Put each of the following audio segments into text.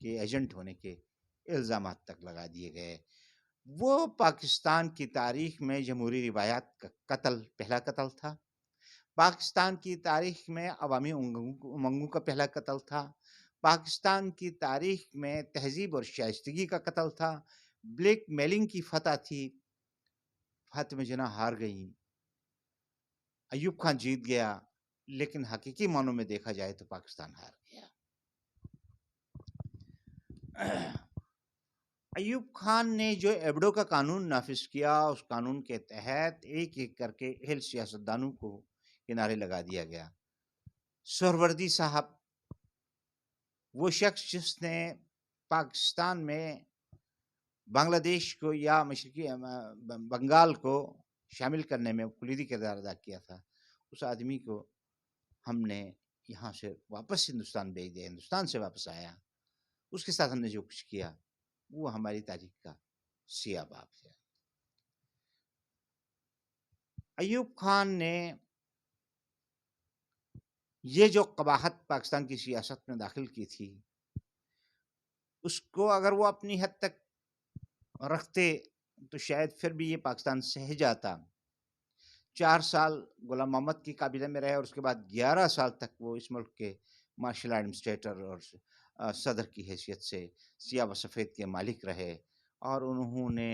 کے ایجنٹ ہونے کے الزامات تک لگا دیے گئے۔ وہ پاکستان کی تاریخ میں جمہوری روایات کا قتل پہلا قتل تھا، پاکستان کی تاریخ میں عوامی امنگوں کا پہلا قتل تھا، پاکستان کی تاریخ میں تہذیب اور شائستگی کا قتل تھا، بلیک میلنگ کی فتح تھی، فاطمہ جناح ہار گئیں، ایوب خان جیت گیا، لیکن حقیقی معنوں میں دیکھا جائے تو پاکستان ہار گیا۔ ایوب خان نے جو ایبڈو کا قانون نافذ کیا، اس قانون کے تحت ایک ایک کر کے اہل سیاستدانوں کو کنارے لگا دیا گیا۔ سہروردی صاحب، وہ شخص جس نے پاکستان میں بنگلہ دیش کو یا مشرقی بنگال کو شامل کرنے میں کلیدی کردار ادا کیا تھا، اس آدمی کو ہم نے یہاں سے واپس ہندوستان بھیج دیا، ہندوستان سے واپس آیا، اس کے ساتھ ہم نے جو کچھ کیا وہ ہماری تاریخ کا سیاہ باب ہے۔ ایوب خان نے یہ جو قباحت پاکستان کی سیاست میں داخل کی تھی، اس کو اگر وہ اپنی حد تک رکھتے تو شاید پھر بھی یہ پاکستان سہ جاتا۔ 4 سال غلام محمد کی کابینہ میں رہے اور اس کے بعد 11 سال تک وہ اس ملک کے مارشل ایڈمنسٹریٹر اور صدر کی حیثیت سے سیاہ و سفید کے مالک رہے، اور انہوں نے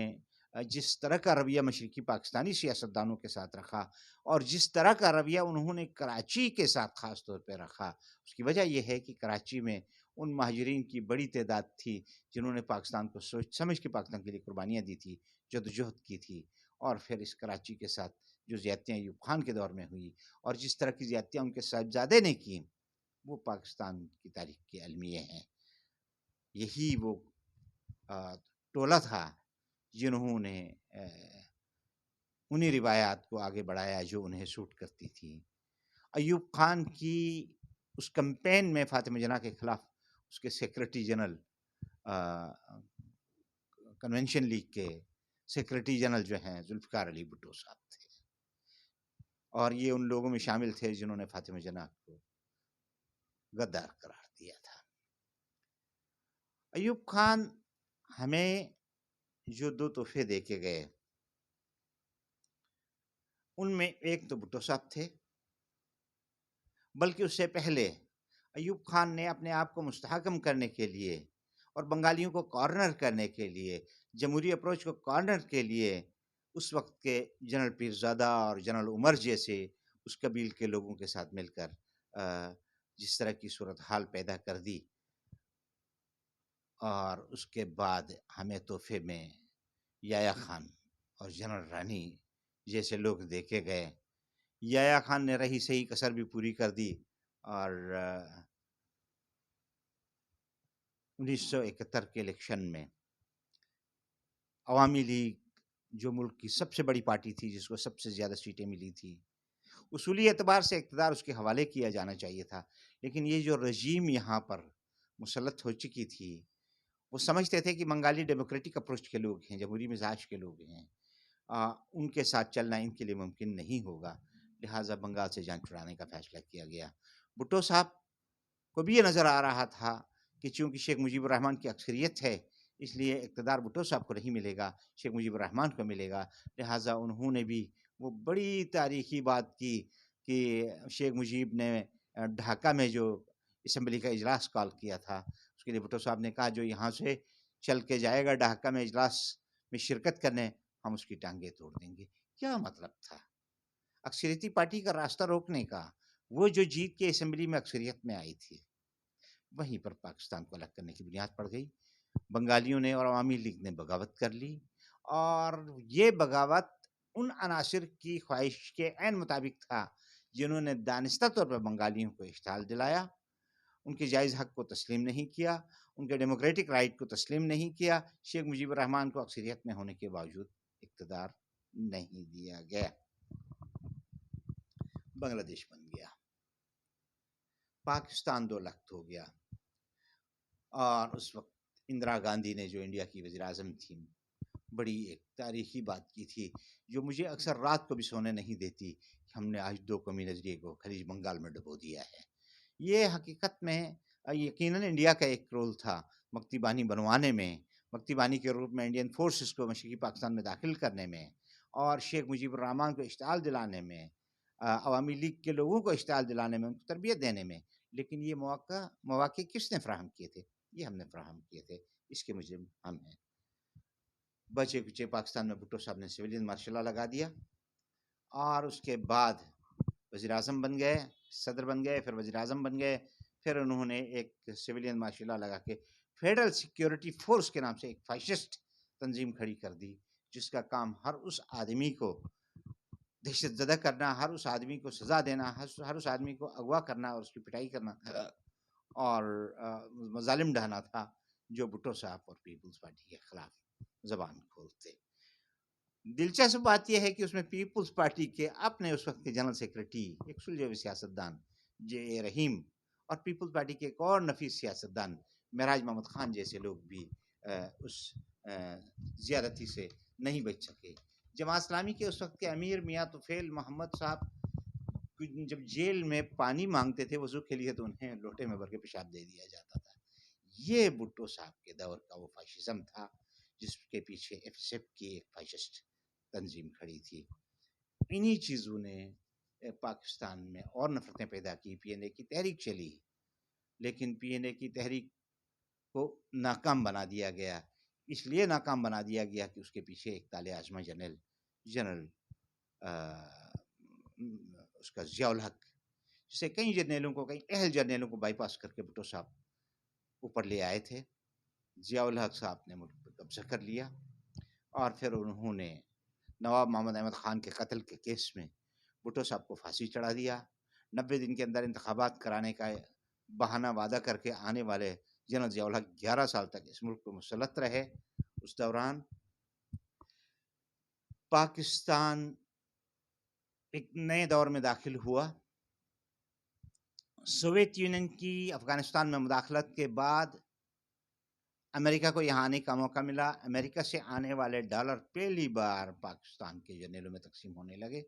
جس طرح کا رویہ مشرقی پاکستانی سیاستدانوں کے ساتھ رکھا اور جس طرح کا رویہ انہوں نے کراچی کے ساتھ خاص طور پہ رکھا، اس کی وجہ یہ ہے کہ کراچی میں ان مہاجرین کی بڑی تعداد تھی جنہوں نے پاکستان کو سوچ سمجھ کے پاکستان کے لیے قربانیاں دی تھی، جدوجہد کی تھی، اور پھر اس کراچی کے ساتھ جو زیادتیاں ایوب خان کے دور میں ہوئی اور جس طرح کی زیادتیاں ان کے صاحبزادے نے کی، وہ پاکستان کی تاریخ کے المیہ ہیں۔ یہی وہ ٹولہ تھا جنہوں نے انہی روایات کو آگے بڑھایا جو انہیں سوٹ کرتی تھی۔ ایوب خان کی اس کمپین میں فاطمہ جناح کے خلاف اس کے سیکرٹری جنرل، کنونشن لیگ کے سیکرٹری جنرل جو ہیں ذوالفقار علی بھٹو صاحب تھے، اور یہ ان لوگوں میں شامل تھے جنہوں نے فاطمہ جناح کو غدار قرار دیا تھا۔ ایوب خان ہمیں جو 2 تحفے دے کے گئے، ان میں ایک تو بھٹو صاحب تھے، بلکہ اس سے پہلے ایوب خان نے اپنے آپ کو مستحکم کرنے کے لیے اور بنگالیوں کو کارنر کرنے کے لیے، جمہوری اپروچ کو کارنر کے لیے، اس وقت کے جنرل پیرزادہ اور جنرل عمر جیسے اس قبیل کے لوگوں کے ساتھ مل کر جس طرح کی صورتحال پیدا کر دی، اور اس کے بعد ہمیں تحفے میں یحییٰ خان اور جنرل رانی جیسے لوگ دیکھے گئے۔ یحییٰ خان نے رہی صحیح کسر بھی پوری کر دی، اور 1971 کے الیکشن میں عوامی لیگ جو ملک کی سب سے بڑی پارٹی تھی، جس کو سب سے زیادہ سیٹیں ملی تھی، اصولی اعتبار سے اقتدار اس کے حوالے کیا جانا چاہیے تھا، لیکن یہ جو رجیم یہاں پر مسلط ہو چکی تھی، وہ سمجھتے تھے کہ بنگالی ڈیموکریٹک اپروچ کے لوگ ہیں، جمہوری مزاج کے لوگ ہیں، ان کے ساتھ چلنا ان کے لیے ممکن نہیں ہوگا، لہٰذا بنگال سے جان چھڑانے کا فیصلہ کیا گیا۔ بھٹو صاحب کو بھی یہ نظر آ رہا تھا کہ چونکہ شیخ مجیب الرحمان کی اکثریت ہے، اس لیے اقتدار بھٹو صاحب کو نہیں ملے گا، شیخ مجیب الرحمان کو ملے گا، لہٰذا انہوں نے بھی وہ بڑی تاریخی بات کی کہ شیخ مجیب نے ڈھاکہ میں جو اسمبلی کا اجلاس کال کیا تھا، اس کے لیے بھٹو صاحب نے کہا جو یہاں سے چل کے جائے گا ڈھاکہ میں اجلاس میں شرکت کرنے، ہم اس کی ٹانگیں توڑ دیں گے۔ کیا مطلب تھا اکثریتی پارٹی کا راستہ روکنے کا؟ وہ جو جیت کے اسمبلی میں اکثریت میں آئی تھی، وہیں پر پاکستان کو الگ کرنے کی بنیاد پڑ گئی۔ بنگالیوں نے اور عوامی لیگ نے بغاوت کر لی، اور یہ بغاوت ان عناصر کی خواہش کے عین مطابق تھا جنہوں نے دانستہ طور پر بنگالیوں کو اشتعال دلایا، ان کے جائز حق کو تسلیم نہیں کیا، ان کے ڈیموکریٹک رائٹ کو تسلیم نہیں کیا، شیخ مجیب الرحمان کو اکثریت میں ہونے کے باوجود اقتدار نہیں دیا گیا۔ بنگلہ دیش بن گیا، پاکستان 2 لخت ہو گیا، اور اس وقت اندرا گاندھی نے جو انڈیا کی وزیر اعظم تھیں، بڑی ایک تاریخی بات کی تھی جو مجھے اکثر رات کو بھی سونے نہیں دیتی، کہ ہم نے آج 2 قومی نظریے کو خلیج بنگال میں ڈبو دیا ہے۔ یہ حقیقت میں یقیناً انڈیا کا ایک رول تھا، مکتی بانی بنوانے میں، مکتی بانی کے روپ میں انڈین فورسز کو مشرقی پاکستان میں داخل کرنے میں، اور شیخ مجیب الرحمان کو اشتعال دلانے میں، عوامی لیگ کے لوگوں کو اشتعال دلانے میں، ان کو تربیت دینے میں. لیکن یہ مواقع کس نے فراہم کیے تھے؟ یہ ہم نے فراہم کیے تھے. اس کے مجرم ہم ہیں. بچے کچے پاکستان میں بھٹو صاحب نے سویلین مارشل لا لگا دیا، اور اس کے بعد وزیر اعظم بن گئے، صدر بن گئے، پھر وزیر اعظم بن گئے. پھر انہوں نے ایک سویلین مارشل لا لگا کے فیڈرل سیکیورٹی فورس کے نام سے ایک فاشسٹ تنظیم کھڑی کر دی، جس کا کام ہر اس آدمی کو دہشت زدہ کرنا، ہر اس آدمی کو سزا دینا، ہر اس آدمی کو اغوا کرنا اور اس کی پٹائی کرنا اور مظالم ڈھانا تھا، جو بھٹو صاحب اور پیپلز پارٹی کے خلاف زبان کھولتے. دلچسپ بات یہ ہے کہ اس میں پیپلز پارٹی کے اپنے اس وقت کے جنرل سیکرٹری، ایک سلجھے سیاستدان جے اے رحیم، اور پیپلز پارٹی کے ایک اور نفیس سیاستدان معراج محمد خان جیسے لوگ بھی اس زیادتی سے نہیں بچ سکے. جماعت اسلامی کے اس وقت کے امیر میاں طفیل محمد صاحب جب جیل میں پانی مانگتے تھے وضو کے لیے، تو انہیں لوٹے میں بھر کے پیشاب دے دیا جاتا تھا. یہ بھٹو صاحب کے دور کا وہ فاشزم تھا جس کے پیچھے ایف ایس ایف کی ایک فاشسٹ تنظیم کھڑی تھی. انہی چیزوں نے پاکستان میں اور نفرتیں پیدا کی. پی این اے کی تحریک چلی، لیکن پی این اے کی تحریک کو ناکام بنا دیا گیا. اس لیے ناکام بنا دیا گیا کہ اس کے پیچھے ایک طالع آزما جنرل اس کا ضیاء الحق، جسے کئی جرنیلوں کو، کئی اہل جرنیلوں کو بائی پاس کر کے بھٹو صاحب اوپر لے آئے تھے. ضیاء الحق صاحب نے ملک پر قبضہ کر لیا، اور پھر انہوں نے نواب محمد احمد خان کے قتل کے کیس میں بھٹو صاحب کو پھانسی چڑھا دیا. 90 دن کے اندر انتخابات کرانے کا بہانہ وعدہ کر کے آنے والے جنرل ضیاء الحق 11 سال تک اس ملک کو مسلط رہے. اس دوران پاکستان ایک نئے دور میں داخل ہوا. سوویت یونین کی افغانستان میں مداخلت کے بعد امریکہ کو یہاں آنے کا موقع ملا. امریکہ سے آنے والے ڈالر پہلی بار پاکستان کے جرنیلوں میں تقسیم ہونے لگے،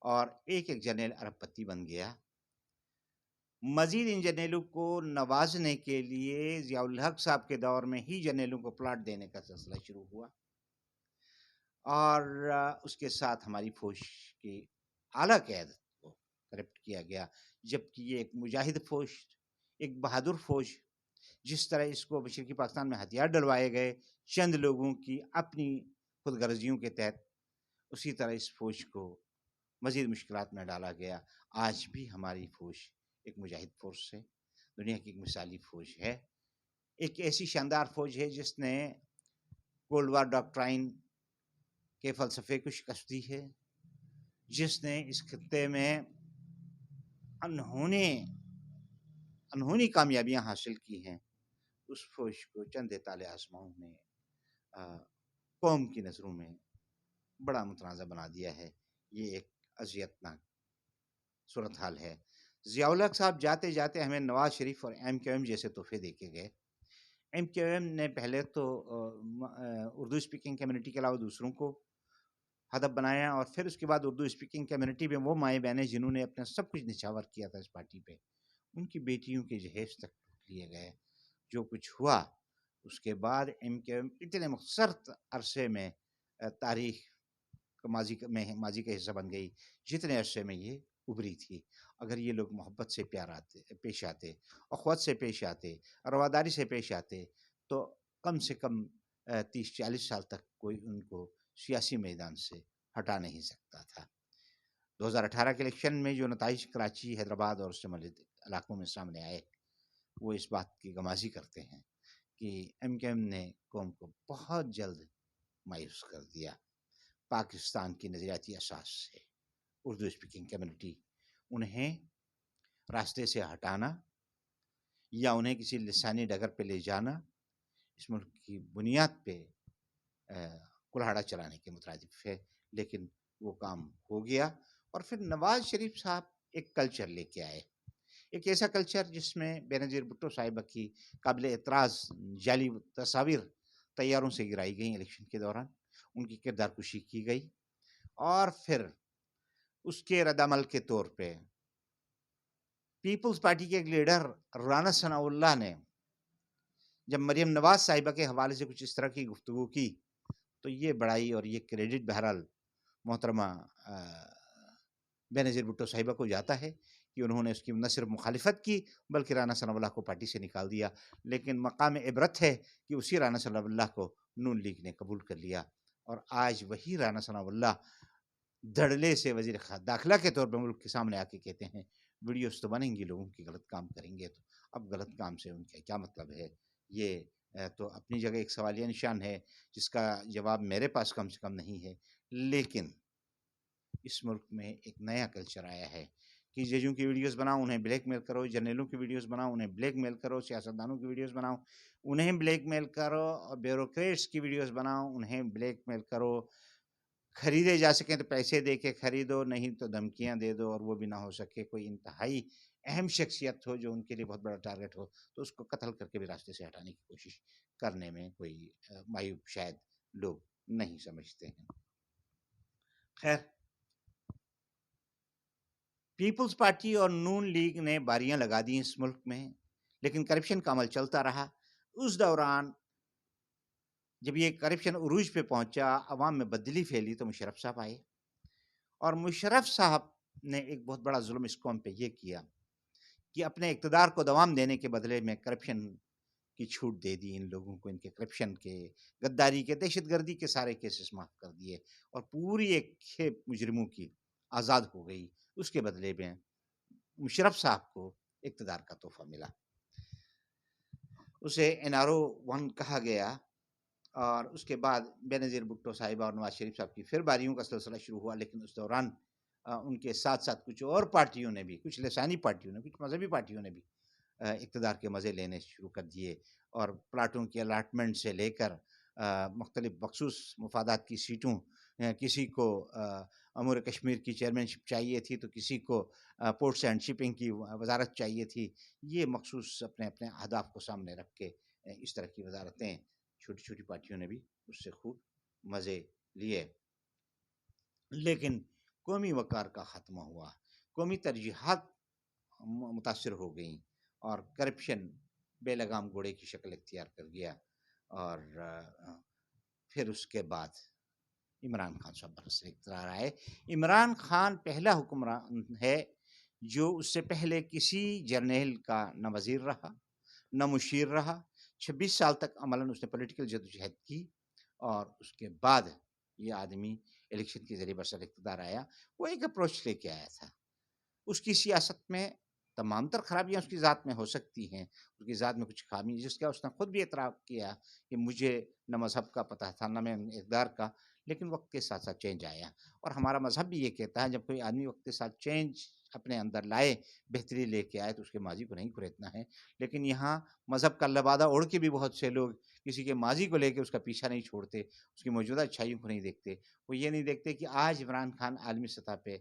اور ایک ایک جرنیل ارب پتی بن گیا. مزید ان جرنیلوں کو نوازنے کے لیے ضیاء الحق صاحب کے دور میں ہی جرنیلوں کو پلاٹ دینے کا سلسلہ شروع ہوا، اور اس کے ساتھ ہماری فوج کی اعلیٰ قیادت کو کرپٹ کیا گیا. جبکہ یہ ایک مجاہد فوج، ایک بہادر فوج، جس طرح اس کو مشرقی پاکستان میں ہتھیار ڈلوائے گئے چند لوگوں کی اپنی خود غرضیوں کے تحت، اسی طرح اس فوج کو مزید مشکلات میں ڈالا گیا. آج بھی ہماری فوج ایک مجاہد فورس ہے، دنیا کی ایک مثالی فوج ہے، ایک ایسی شاندار فوج ہے جس نے کولڈ وار ڈاکٹرائن کے فلسفے کو شکست دی ہے، جس نے اس خطے میں انہونی کامیابیاں حاصل کی ہیں. اس فوج کو چند طالع آزماؤں نے قوم کی نظروں میں بڑا متنازع بنا دیا ہے. یہ ایک اذیتناک صورتحال ہے. ضیاء الحق صاحب جاتے جاتے ہمیں نواز شریف اور ایم کیو ایم جیسے تحفے دے کے گئے. ایم کیو ایم نے پہلے تو اردو اسپیکنگ کمیونٹی کے علاوہ دوسروں کو ہدف بنایا، اور پھر اس کے بعد اردو اسپیکنگ کمیونٹی میں وہ مائیں بہنیں جنہوں نے اپنا سب کچھ نچھاور کیا تھا اس پارٹی پہ، ان کی بیٹیوں کے جہیز تک لیے گئے. جو کچھ ہوا اس کے بعد ایم کیو ایم اتنے مختصر عرصے میں تاریخ ماضی کا حصہ بن گئی جتنے عرصے میں یہ ابھری تھی. اگر یہ لوگ محبت سے پیش آتے، اخوت سے پیش آتے، رواداری سے پیش آتے، تو کم سے کم 30-40 سال تک کوئی ان کو سیاسی میدان سے ہٹا نہیں سکتا تھا. 2018 کے الیکشن میں جو نتائج کراچی، حیدرآباد اور اس سے ملے علاقوں میں سامنے آئے، وہ اس بات کی گمازی کرتے ہیں کہ ایم کیو ایم نے قوم کو بہت جلد مایوس کر دیا. پاکستان کی نظریاتی اساس سے اردو اسپیکنگ کمیونٹی، انہیں راستے سے ہٹانا یا انہیں کسی لسانی ڈگر پہ لے جانا اس ملک کی بنیاد پہ کلہاڑا چلانے کے مترادف ہے. لیکن وہ کام ہو گیا، اور پھر نواز شریف صاحب ایک کلچر لے کے آئے، ایک ایسا کلچر جس میں بے نظیر بھٹو صاحبہ کی قابل اعتراض جعلی تصاویر طیاروں سے گرائی گئیں الیکشن کے دوران، ان کی کردار کشی کی گئی، اور پھر اس کے رد عمل کے طور پہ پیپلز پارٹی کے ایک لیڈر رانا ثناء اللہ نے جب مریم نواز صاحبہ کے حوالے سے کچھ اس طرح کی گفتگو کی تو یہ بڑائی اور یہ کریڈٹ بہرحال محترمہ بینظیر بھٹو صاحبہ کو جاتا ہے کہ انہوں نے اس کی نہ صرف مخالفت کی بلکہ رانا ثناء اللہ کو پارٹی سے نکال دیا. لیکن مقام عبرت ہے کہ اسی رانا ثناء اللہ کو نون لیگ نے قبول کر لیا، اور آج وہی رانا ثناء اللہ دھڑلے سے وزیر داخلہ کے طور پر ملک کے سامنے آ کے کہتے ہیں ویڈیوز تو بنیں گی لوگوں کی غلط کام کریں گے، تو اب غلط کام سے ان کا کیا مطلب ہے. یہ تو اپنی جگہ ایک سوالیہ نشان ہے جس کا جواب میرے پاس کم سے کم نہیں ہے. لیکن اس ملک میں ایک نیا کلچر آیا ہے کہ ججوں کی ویڈیوز بناؤ انہیں بلیک میل کرو، جرنیلوں کی ویڈیوز بناؤ انہیں بلیک میل کرو، سیاستدانوں کی ویڈیوز بناؤ انہیں بلیک میل کرو، اور بیوروکریٹس کی ویڈیوز بناؤ انہیں بلیک میل کرو. خریدے جا سکیں تو پیسے دے کے خریدو، نہیں تو دھمکیاں دے دو، اور وہ بھی نہ ہو سکے کوئی انتہائی اہم شخصیت ہو جو ان کے لیے بہت بڑا ٹارگٹ ہو تو اس کو قتل کر کے بھی راستے سے ہٹانے کی کوشش کرنے میں کوئی معیوب شاید لوگ نہیں سمجھتے ہیں. خیر، پیپلز پارٹی اور نون لیگ نے باریاں لگا دی اس ملک میں، لیکن کرپشن کا عمل چلتا رہا. اس دوران جب یہ کرپشن عروج پہ پہنچا، عوام میں بدلی پھیلی، تو مشرف صاحب آئے، اور مشرف صاحب نے ایک بہت بڑا ظلم اس قوم پہ یہ کیا کہ اپنے اقتدار کو دوام دینے کے بدلے میں کرپشن کی چھوٹ دے دی ان لوگوں کو، ان کے کرپشن کے، غداری کے، دہشت گردی کے سارے کیسز معاف کر دیے، اور پوری ایک کھیپ مجرموں کی آزاد ہو گئی. اس کے بدلے میں مشرف صاحب کو اقتدار کا تحفہ ملا. اسے NRO 1 کہا گیا، اور اس کے بعد بینظیر بھٹو صاحبہ اور نواز شریف صاحب کی پھر باریوں کا سلسلہ شروع ہوا. لیکن اس دوران ان کے ساتھ ساتھ کچھ اور پارٹیوں نے بھی، کچھ لسانی پارٹیوں نے، کچھ مذہبی پارٹیوں نے بھی اقتدار کے مزے لینے شروع کر دیے، اور پلاٹوں کی الاٹمنٹ سے لے کر مختلف مخصوص مفادات کی سیٹوں، کسی کو امور کشمیر کی چیئرمین شپ چاہیے تھی تو کسی کو پورٹس اینڈ شپنگ کی وزارت چاہیے تھی. یہ مخصوص اپنے اپنے اہداف کو سامنے رکھ کے اس طرح کی وزارتیں چھوٹی چھوٹی پارٹیوں نے بھی اس سے خوب مزے لیے. لیکن قومی وقار کا خاتمہ ہوا، قومی ترجیحات متاثر ہو گئیں، اور کرپشن بے لگام گھوڑے کی شکل اختیار کر گیا. اور پھر اس کے بعد عمران خان صاحب برسر اقتدار آئے. عمران خان پہلا حکمران ہے جو اس سے پہلے کسی جرنیل کا نہ وزیر رہا نہ مشیر رہا. 26 سال تک عملاً اس نے پولیٹیکل جدوجہد کی، اور اس کے بعد یہ آدمی الیکشن کے ذریعے برسر اقتدار آیا. وہ ایک اپروچ لے کے آیا تھا. اس کی سیاست میں تمام تر خرابیاں اس کی ذات میں ہو سکتی ہیں، اس کی ذات میں کچھ خامی جس کا اس نے خود بھی اعتراف کیا کہ مجھے نہ مذہب کا پتہ تھا نہ میں اقتدار کا. لیکن وقت کے ساتھ ساتھ چینج آیا، اور ہمارا مذہب بھی یہ کہتا ہے جب کوئی آدمی وقت کے ساتھ چینج اپنے اندر لائے، بہتری لے کے آئے، تو اس کے ماضی کو نہیں کھریدنا ہے. لیکن یہاں مذہب کا لبادہ اوڑھ کے بھی بہت سے لوگ کسی کے ماضی کو لے کے اس کا پیچھا نہیں چھوڑتے، اس کی موجودہ اچھائیوں کو نہیں دیکھتے. وہ یہ نہیں دیکھتے کہ آج عمران خان عالمی سطح پہ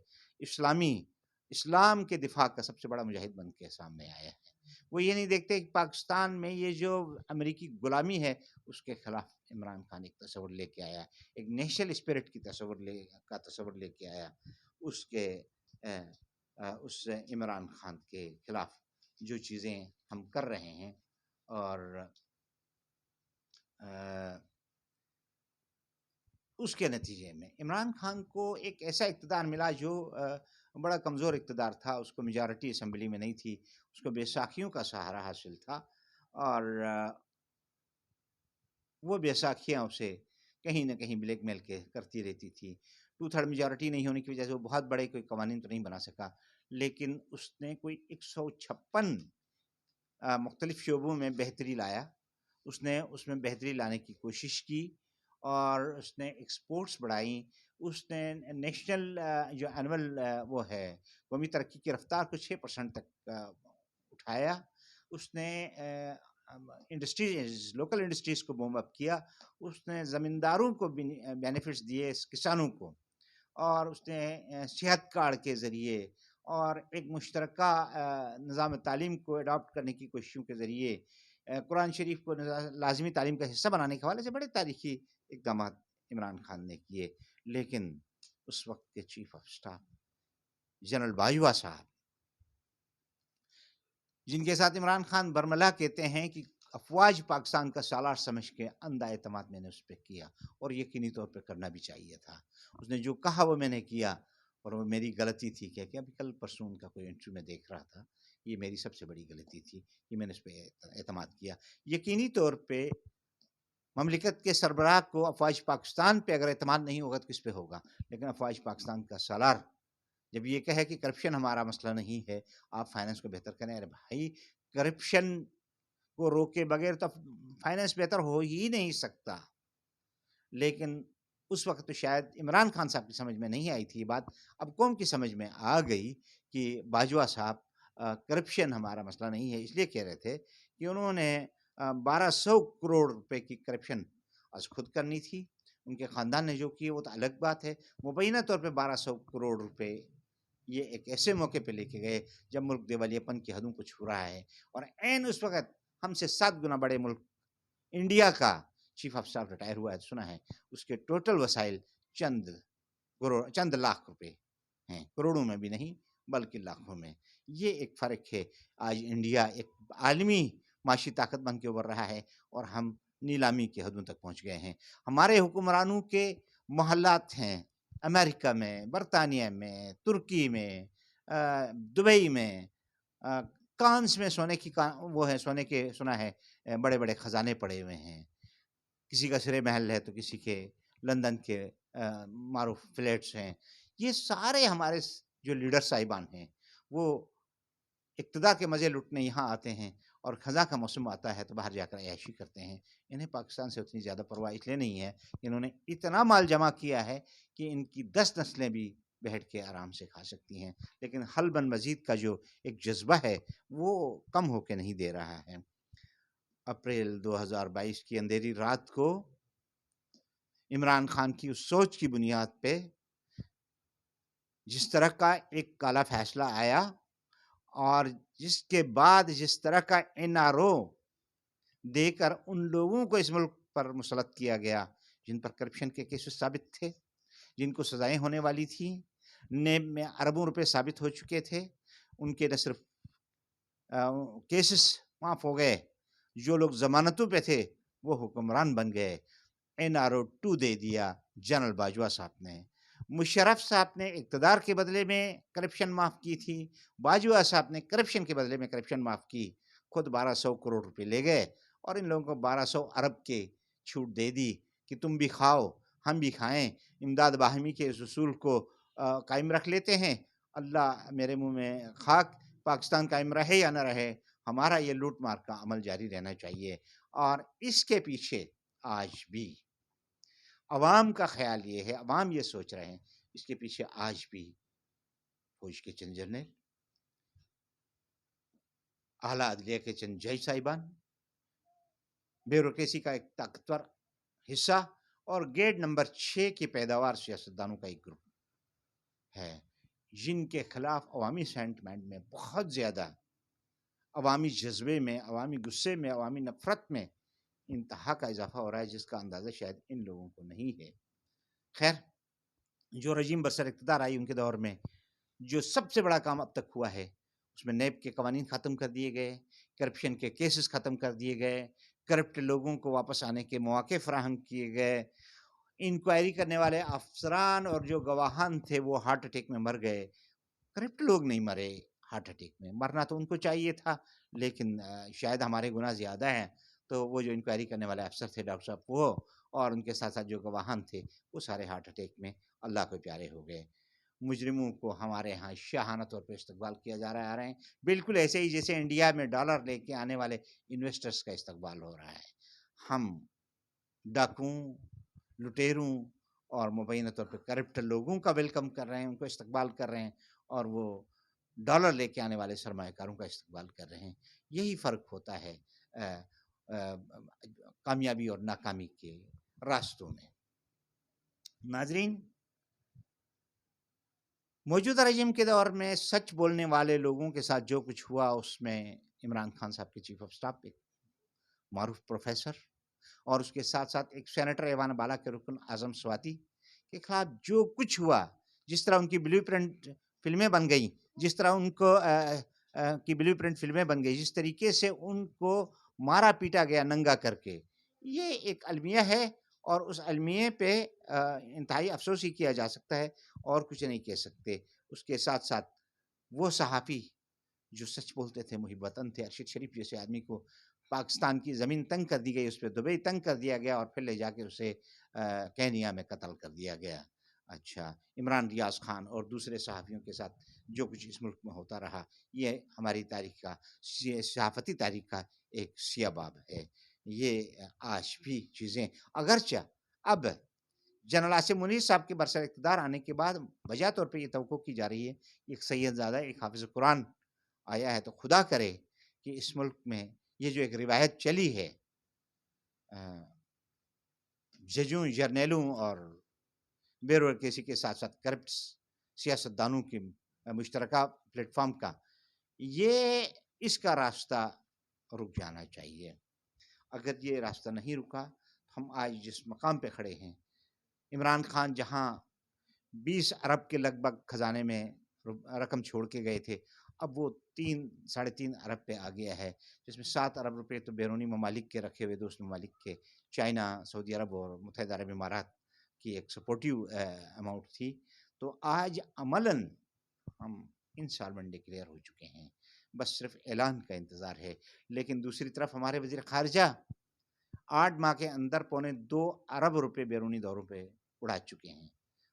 اسلام کے دفاع کا سب سے بڑا مجاہد بن کے سامنے آیا ہے. وہ یہ نہیں دیکھتے کہ پاکستان میں یہ جو امریکی غلامی ہے اس کے خلاف عمران خان ایک تصور لے کے آیا، ایک نیشنل اسپرٹ کی تصور لے کے آیا. اس عمران خان کے خلاف جو چیزیں ہم کر رہے ہیں، اور اس کے نتیجے میں عمران خان کو ایک ایسا اقتدار ملا جو بڑا کمزور اقتدار تھا. اس کو میجارٹی اسمبلی میں نہیں تھی، اس کو بے ساکھیوں کا سہارا حاصل تھا، اور وہ بے ساکھیاں اسے کہیں نہ کہیں بلیک میل کرتی رہتی تھی. 2/3 میجارٹی نہیں ہونے کی وجہ سے وہ بہت بڑے کوئی قوانین تو نہیں بنا سکا، لیکن اس نے کوئی 156 مختلف شعبوں میں بہتری لایا. اس نے اس میں بہتری لانے کی کوشش کی، اور اس نے ایکسپورٹس بڑھائیں. اس نے نیشنل جو اینول وہ ہے قومی ترقی کی رفتار کو 6% تک اٹھایا. اس نے انڈسٹریز، لوکل انڈسٹریز کو بوم اپ کیا. اس نے زمینداروں کو بینیفٹس دیے، کسانوں کو، اور اس نے صحت کارڈ کے ذریعے اور ایک مشترکہ نظام تعلیم کو اڈاپٹ کرنے کی کوششوں کے ذریعے قرآن شریف کو لازمی تعلیم کا حصہ بنانے کے حوالے سے بڑے تاریخی اقدامات عمران خان نے کیے. لیکن اس وقت کے chief of staff general Bajwa صاحب، جن کے ساتھ عمران خان برملا کہتے ہیں کہ افواج پاکستان کا سالار سمجھ کے اندھا اعتماد میں نے اس پہ کیا، اور یقینی طور پہ کرنا بھی چاہیے تھا۔ اس نے جو کہا وہ میں نے کیا، اور وہ میری غلطی تھی کہ ابھی کل پرسوں ان کا کوئی انٹرویو میں دیکھ رہا تھا، یہ میری سب سے بڑی غلطی تھی کہ میں نے اس پہ اعتماد کیا۔ یقینی طور پہ مملکت کے سربراہ کو افواج پاکستان پہ اگر اعتماد نہیں ہوگا تو کس پہ ہوگا؟ لیکن افواج پاکستان کا سالار جب یہ کہے کہ کرپشن ہمارا مسئلہ نہیں ہے، آپ فائننس کو بہتر کریں، ارے بھائی کرپشن کو روکے بغیر تو فائننس بہتر ہو ہی نہیں سکتا۔ لیکن اس وقت تو شاید عمران خان صاحب کی سمجھ میں نہیں آئی تھی یہ بات، اب قوم کی سمجھ میں آ گئی کہ باجوہ صاحب کرپشن ہمارا مسئلہ نہیں ہے، اس لیے کہہ رہے تھے کہ انہوں نے 1200 کروڑ روپے کی کرپشن از خود کرنی تھی، ان کے خاندان نے جو کی وہ تو الگ بات ہے۔ مبینہ طور پہ 1200 کروڑ روپے یہ ایک ایسے موقع پہ لے کے گئے جب ملک دیوالیہ پن کی حدوں کو چھو رہا ہے، اور عین اس وقت ہم سے 7 گنا بڑے ملک انڈیا کا چیف آف اسٹاف ریٹائر ہوا ہے، سنا ہے اس کے ٹوٹل وسائل چند لاکھ روپے ہیں، کروڑوں میں بھی نہیں بلکہ لاکھوں میں۔ یہ ایک فرق ہے۔ آج انڈیا ایک عالمی معاشی طاقت بن کے ابھر رہا ہے، اور ہم نیلامی کے حدوں تک پہنچ گئے ہیں۔ ہمارے حکمرانوں کے محلات ہیں امریکہ میں، برطانیہ میں، ترکی میں، دبئی میں، کانس میں سونے کی وہ ہے، سونے کے سنا ہے بڑے بڑے خزانے پڑے ہوئے ہیں، کسی کا سرے محل ہے تو کسی کے لندن کے معروف فلیٹس ہیں۔ یہ سارے ہمارے جو لیڈر صاحبان ہیں وہ اقتدار کے مزے لٹنے یہاں آتے ہیں، اور خزاں کا موسم آتا ہے تو باہر جا کر عیاشی کرتے ہیں۔ انہیں پاکستان سے اتنی زیادہ پرواہ اس لیے نہیں ہے کہ انہوں نے اتنا مال جمع کیا ہے کہ ان کی 10 نسلیں بھی بیٹھ کے آرام سے کھا سکتی ہیں، لیکن حلباً مزید کا جو ایک جذبہ ہے وہ کم ہو کے نہیں دے رہا ہے۔ اپریل 2022 کی اندھیری رات کو عمران خان کی اس سوچ کی بنیاد پہ جس طرح کا ایک کالا فیصلہ آیا، اور جس کے بعد جس طرح کا NRO دے کر ان لوگوں کو اس ملک پر مسلط کیا گیا جن پر کرپشن کے کیسز ثابت تھے، جن کو سزائیں ہونے والی تھیں، نیب میں اربوں روپے ثابت ہو چکے تھے، ان کے نہ صرف کیسز معاف ہو گئے، جو لوگ ضمانتوں پہ تھے وہ حکمران بن گئے۔ NRO 2 دے دیا جنرل باجوہ صاحب نے۔ مشرف صاحب نے اقتدار کے بدلے میں کرپشن معاف کی تھی، باجوہ صاحب نے کرپشن کے بدلے میں کرپشن معاف کی، خود 1200 کروڑ روپے لے گئے، اور ان لوگوں کو 1200 ارب کے چھوٹ دے دی کہ تم بھی کھاؤ ہم بھی کھائیں، امداد باہمی کے اس اصول کو قائم رکھ لیتے ہیں۔ اللہ میرے منہ میں خاک، پاکستان قائم رہے یا نہ رہے، ہمارا یہ لوٹ مار کا عمل جاری رہنا چاہیے۔ اور اس کے پیچھے آج بھی عوام کا خیال یہ ہے، عوام یہ سوچ رہے ہیں، اس کے پیچھے آج بھی فوج کے چند جنرل، اعلیٰ عدلیہ کے چند جج صاحبان، بیوروکریسی کا ایک طاقتور حصہ، اور گیٹ نمبر 6 کی پیداوار سیاستدانوں کا ایک گروپ ہے، جن کے خلاف عوامی سینٹیمنٹ میں بہت زیادہ، عوامی جذبے میں، عوامی غصے میں، عوامی نفرت میں انتہا کا اضافہ ہو رہا ہے، جس کا اندازہ شاید ان لوگوں کو نہیں ہے۔ خیر، جو رجیم برسر اقتدار آئی ان کے دور میں جو سب سے بڑا کام اب تک ہوا ہے، اس میں نیب کے قوانین ختم کر دیے گئے، کرپشن کے کیسز ختم کر دیے گئے، کرپٹ لوگوں کو واپس آنے کے مواقع فراہم کیے گئے، انکوائری کرنے والے افسران اور جو گواہان تھے وہ ہارٹ اٹیک میں مر گئے۔ کرپٹ لوگ نہیں مرے ہارٹ اٹیک میں، مرنا تو ان کو چاہیے تھا، لیکن شاید ہمارے گناہ زیادہ ہیں، تو وہ جو انکوائری کرنے والے افسر تھے ڈاکٹر صاحب وہ، اور ان کے ساتھ ساتھ جو گواہان تھے وہ سارے ہارٹ اٹیک میں اللہ کو پیارے ہو گئے۔ مجرموں کو ہمارے ہاں شاہانہ طور پہ استقبال کیا جا رہا ہے، بالکل ایسے ہی جیسے انڈیا میں ڈالر لے کے آنے والے انویسٹرز کا استقبال ہو رہا ہے۔ ہم ڈاکوؤں، لٹیروں اور مبینہ طور پہ کرپٹ لوگوں کا ویلکم کر رہے ہیں، ان کو استقبال کر رہے ہیں، اور وہ ڈالر لے کے آنے والے سرمایہ کاروں کا استقبال کر رہے ہیں۔ یہی فرق ہوتا ہے کامیابی اور ناکامی کے راستوں میں۔ ناظرین، موجودہ رجیم کے دور میں سچ بولنے والے لوگوں کے ساتھ جو کچھ ہوا، اس میں عمران خان صاحب کے چیف آف سٹاف ایک معروف پروفیسر، اور اس کے ساتھ ساتھ ایک سینیٹر ایوان بالا کے رکن اعظم سواتی کے خلاف جو کچھ ہوا، جس طرح ان کی بلیو پرنٹ فلمیں بن گئیں، جس طرح ان کو کی بلیو پرنٹ فلمیں بن گئی، جس طریقے سے ان کو مارا پیٹا گیا ننگا کر کے. یہ ایک المیہ ہے اور اس المیہ پہ انتہائی افسوس ہی کیا جا سکتا ہے اور کچھ نہیں کہہ سکتے. اس کے ساتھ ساتھ وہ صحافی جو سچ بولتے تھے، محب وطن تھے، ارشد شریف جیسے آدمی کو پاکستان کی زمین تنگ کر دی گئی، اس پہ دبئی تنگ کر دیا گیا اور پھر لے جا کے اسے کینیا میں قتل کر دیا گیا. اچھا، عمران ریاض خان اور دوسرے صحافیوں کے ساتھ جو کچھ اس ملک میں ہوتا رہا، یہ ہماری تاریخ کا، صحافتی تاریخ کا ایک سیاہ باب ہے. یہ آج بھی چیزیں، اگرچہ اب جنرل آصف منیر صاحب کے برسر اقتدار آنے کے بعد وجہ طور پہ یہ توقع کی جا رہی ہے، ایک سید زادہ، ایک حافظ قرآن آیا ہے، تو خدا کرے کہ اس ملک میں یہ جو ایک روایت چلی ہے ججوں، جرنیلوں اور بیوروکریسی کے ساتھ ساتھ کرپٹ سیاست دانوں کے مشترکہ پلیٹ فارم کا، یہ اس کا راستہ رک جانا چاہیے. اگر یہ راستہ نہیں رکا، ہم آج جس مقام پہ کھڑے ہیں، عمران خان جہاں 20 ارب کے لگ بھگ خزانے میں رقم چھوڑ کے گئے تھے، اب وہ 3-3.5 ارب پہ آ گیا ہے، جس میں 7 ارب روپے تو بیرونی ممالک کے رکھے ہوئے، دوسرے ممالک کے، چائنا، سعودی عرب اور متحدہ عرب امارات کی ایک سپورٹیو اماؤنٹ تھی. تو آج عملاً ہم انسٹالمنٹ ڈکلیئر ہو چکے ہیں، بس صرف اعلان کا انتظار ہے. لیکن دوسری طرف ہمارے وزیر خارجہ 8 ماہ کے اندر 2.25 ارب روپے بیرونی دوروں پہ اڑا چکے ہیں.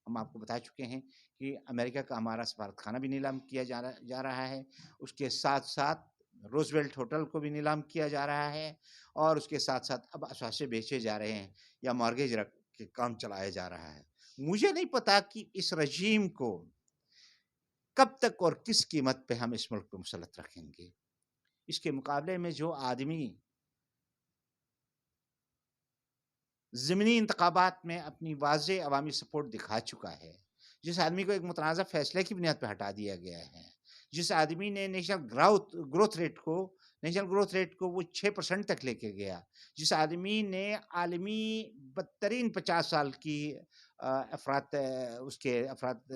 ہم آپ کو بتا چکے ہیں کہ امریکہ کا ہمارا سفارت خانہ بھی نیلام کیا جا رہا ہے، اس کے ساتھ ساتھ روزویلٹ ہوٹل کو بھی نیلام کیا جا رہا ہے، اور اس کے ساتھ ساتھ اب اثاثے بیچے جا رہے ہیں یا مارگیج رکھ کے کام چلایا جا رہا ہے. مجھے نہیں پتا کہ اس رجیم کو کب تک اور کس قیمت پہ ہم اس ملک پہ مسلط رکھیں گے. اس کے مقابلے میں جو آدمی ضمنی انتخابات میں اپنی واضح عوامی سپورٹ دکھا چکا ہے، جس آدمی کو ایک متنازع فیصلے کی بنیاد پہ ہٹا دیا گیا ہے، جس آدمی نے نیشنل گروتھ ریٹ کو وہ 6% تک لے کے گیا، جس آدمی نے عالمی بدترین 50 سال کی افراط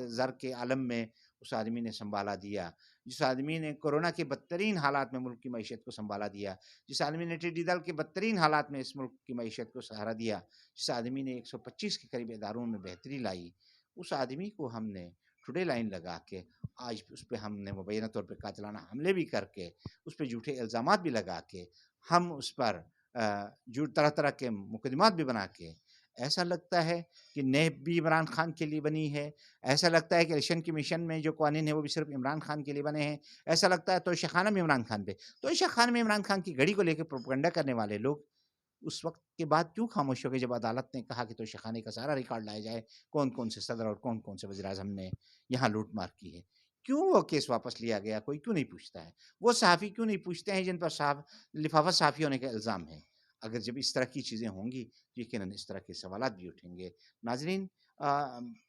زر کے عالم میں اس آدمی نے سنبھالا دیا، جس آدمی نے کورونا کے بدترین حالات میں ملک کی معیشت کو سنبھالا دیا، جس آدمی نے ٹڈی دل کے بدترین حالات میں اس ملک کی معیشت کو سہارا دیا، جس آدمی نے 125 کے قریب اداروں میں بہتری لائی، اس آدمی کو ہم نے ٹوڈے لائن لگا کے آج اس پہ ہم نے مبینہ طور پہ قاتلانہ حملے بھی کر کے، اس پہ جھوٹے الزامات بھی لگا کے، ہم اس پر طرح طرح کے مقدمات بھی بنا کے، ایسا لگتا ہے کہ نیب بھی عمران خان کے لیے بنی ہے، ایسا لگتا ہے کہ الیکشن کمیشن میں جو قوانین ہیں وہ بھی صرف عمران خان کے لیے بنے ہیں، ایسا لگتا ہے توشہ خانہ میں عمران خان پہ، توشہ خانہ میں عمران خان کی گھڑی کو لے کے پروپیگنڈا کرنے والے لوگ اس وقت کے بعد کیوں خاموش ہو گئے جب عدالت نے کہا کہ توشہ خانے کا سارا ریکارڈ لایا جائے، کون کون سے صدر اور کون کون سے وزیر اعظم نے یہاں لوٹ مار کی ہے. کیوں وہ کیس واپس لیا گیا؟ کوئی کیوں نہیں پوچھتا ہے. وہ صحافی کیوں نہیں پوچھتے ہیں جن پر لفافہ صحافی ہونے کا الزام ہے؟ اگر جب اس طرح کی چیزیں ہوں گی، یقیناً اس طرح کے سوالات بھی اٹھیں گے. ناظرین،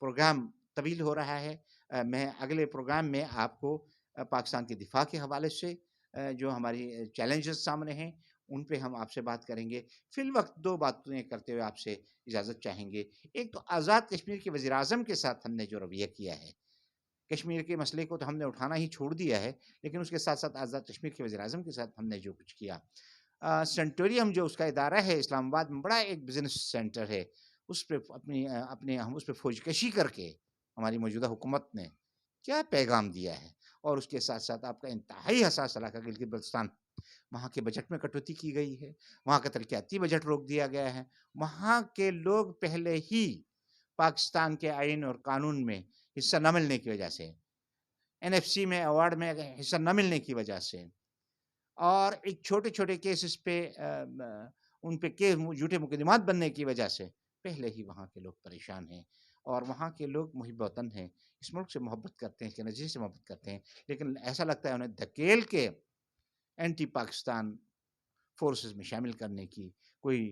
پروگرام طویل ہو رہا ہے، میں اگلے پروگرام میں آپ کو پاکستان کے دفاع کے حوالے سے جو ہماری چیلنجز سامنے ہیں ان پہ ہم آپ سے بات کریں گے. فی الوقت 2 باتیں کرتے ہوئے آپ سے اجازت چاہیں گے. ایک تو آزاد کشمیر کے وزیر اعظم کے ساتھ ہم نے جو رویہ کیا ہے، کشمیر کے مسئلے کو تو ہم نے اٹھانا ہی چھوڑ دیا ہے، لیکن اس کے ساتھ ساتھ آزاد کشمیر کے وزیر اعظم کے ساتھ ہم نے جو کچھ کیا، سینٹوریم جو اس کا ادارہ ہے اسلام آباد میں، بڑا ایک بزنس سینٹر ہے، اس پہ ہم اس پہ فوج کشی کر کے ہماری موجودہ حکومت نے کیا پیغام دیا ہے. اور اس کے ساتھ ساتھ آپ کا انتہائی حساس علاقہ گلگت بلتستان، وہاں کے بجٹ میں کٹوتی کی گئی ہے، وہاں کا ترقیاتی بجٹ روک دیا گیا ہے، وہاں کے لوگ پہلے ہی پاکستان کے آئین اور قانون میں حصہ نہ ملنے کی وجہ سے، NFC میں ایوارڈ میں حصہ نہ ملنے کی وجہ سے، اور ایک چھوٹے چھوٹے کیسز پہ ان پہ جھوٹے مقدمات بننے کی وجہ سے پہلے ہی وہاں کے لوگ پریشان ہیں. اور وہاں کے لوگ محب وطن ہیں، اس ملک سے محبت کرتے ہیں، اس کے نظریے سے محبت کرتے ہیں، لیکن ایسا لگتا ہے انہیں دھکیل کے اینٹی پاکستان فورسز میں شامل کرنے کی کوئی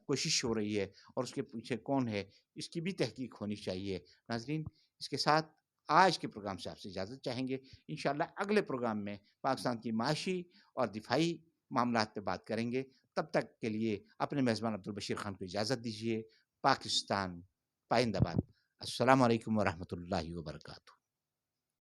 کوشش ہو رہی ہے، اور اس کے پیچھے کون ہے اس کی بھی تحقیق ہونی چاہیے. ناظرین، اس کے ساتھ آج کے پروگرام سے آپ سے اجازت چاہیں گے. انشاءاللہ اگلے پروگرام میں پاکستان کی معاشی اور دفاعی معاملات پہ بات کریں گے. تب تک کے لیے اپنے میزبان عبدالبشیر خان کو اجازت دیجیے. پاکستان پائندہ باد. السلام علیکم ورحمۃ اللہ وبرکاتہ.